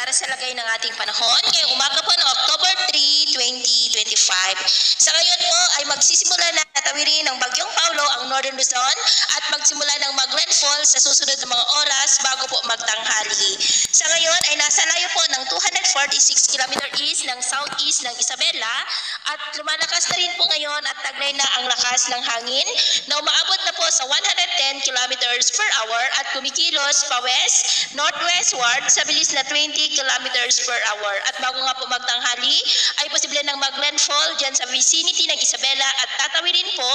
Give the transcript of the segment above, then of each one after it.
para sa lagay ng ating panahon ngayong umaga po ng October 3, 2025. Sa ngayon po ay magsisimula na natawirin ng Bagyong Paulo ang Northern Luzon at magsimula ng mag-landfall sa susunod na mga oras bago po magtanghali. Sa ngayon ay nasa layo po ng 246 km east ng southeast ng Isabela at lumalakas na rin po ngayon at taglay na ang lakas ng hangin na umaabot na po sa 110 km per hour at kumikilos pa west, northwestward sa bilis na 20 km per hour. At bago nga po magtanghali ay posible nang mag-landfall dyan sa vicinity ng Isabela at tatawirin po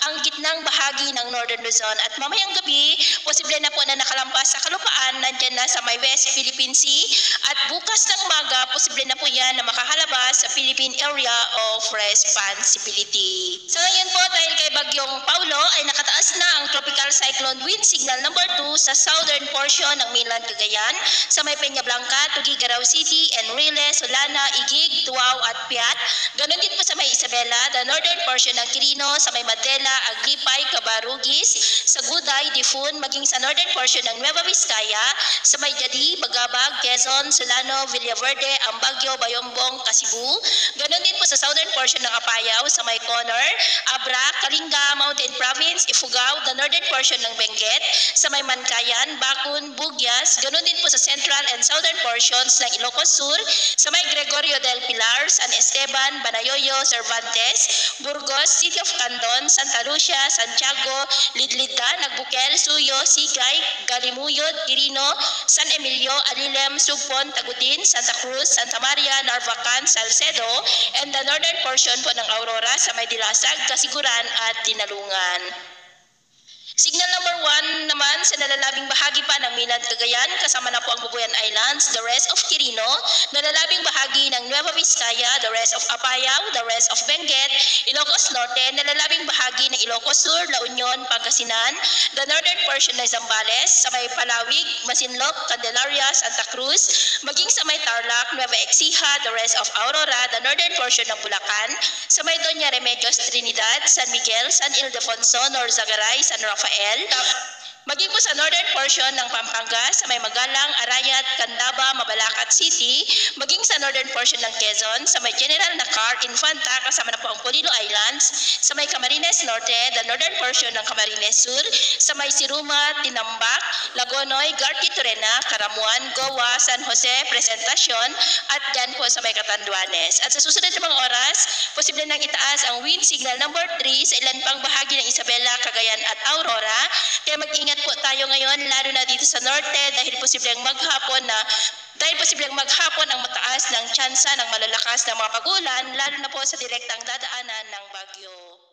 ang gitnang bahagi ng Northern Luzon. At mamayang gabi, posible na po na nakalampas sa kalupaan nandyan na sa may West Philippine Sea at bukas ng umaga, posible na po yan na makahalabas sa Philippine Area of Responsibility. Sa ngayon po, dahil kay Bagyong Paulo ay nakataas na ang Tropical Cyclone Wind Signal number 2 sa southern portion ng mainland Cagayan, sa may Peña Blanca, Tuguegarao City, Enrile, Solana, Igig, Tuao at Piat. Ganon din po sa may Isabela, the northern portion ng Quirino, sa may Madela, Agripay, Cabarugis, sa Guday, Difun, maging sa northern portion ng Nueva Vizcaya, sa may Jadi, Bagabag, Quezon, Solano, Villaverde, Ambagyo, Bayombong, Kasibu. Ganon din po sa southern portion ng Apayao, sa may Conor, Abra, Kalinga, Mountain Province, Ifugao, the northern portion ng Benguet, sa may Mankayan, Bakun, Bugyas. Ganon din po sa central and southern portions ng Ilocos Sur, sa may Gregorio del Pilar, San Esteban, Banayoyo, Cervantes, Burgos, City of Candon, Santa Lucia, Santiago, Lidlita, Nagbukel, Suyo, Sigay, Galimuyod, Quirino, San Emilio, Alilem, Sugpon, Tagudin, Santa Cruz, Santa Maria, Narvacan, Salcedo, and the northern portion po ng Aurora sa may Dilasag, Kasiguran at Dinalungan. Signal number 1 naman sa nalalabing bahagi pa ng mainland Cagayan, kasama na po ang Bubuyan Islands, the rest of Quirino, nalalabing bahagi ng Nueva Vizcaya, the rest of Apayao, the rest of Benguet, Ilocos Norte, nalalabing bahagi ng Ilocos Sur, La Union, Pangasinan, the northern portion ng Zambales, sa may Palawig, Masinloc, Candelaria, Santa Cruz, maging sa may Tarlac, Nueva Ecija, the rest of Aurora, the northern portion ng Bulacan, sa may Doña Remedios, Trinidad, San Miguel, San Ildefonso, Norzagaray, San Rafael, maging po sa northern portion ng Pampanga, sa may Magalang, Arayat, Candaba, Mabalacat City, maging sa northern portion ng Quezon, sa may General Nacar, Infanta, kasama na po ang Polillo Islands, sa may Camarines Norte, the northern portion ng Camarines Sur, sa may Siruma, Tinambak, Lagonoy, Garti Torena, Caramuan, Goa, San Jose, Presentacion, at dyan po sa may Catanduanes. At sa susunod na mga oras, posible nang itaas ang wind signal number 3 sa ilan pang bahagi ng Isabela, Cagayan at Aurora, kaya mag-ingat po tayo ngayon, lalo na dito sa norte dahil posibleng maghapon ang mataas ng tsansa ng malalakas na mga pagulan, lalo na po sa direktang dadaanan ng bagyo.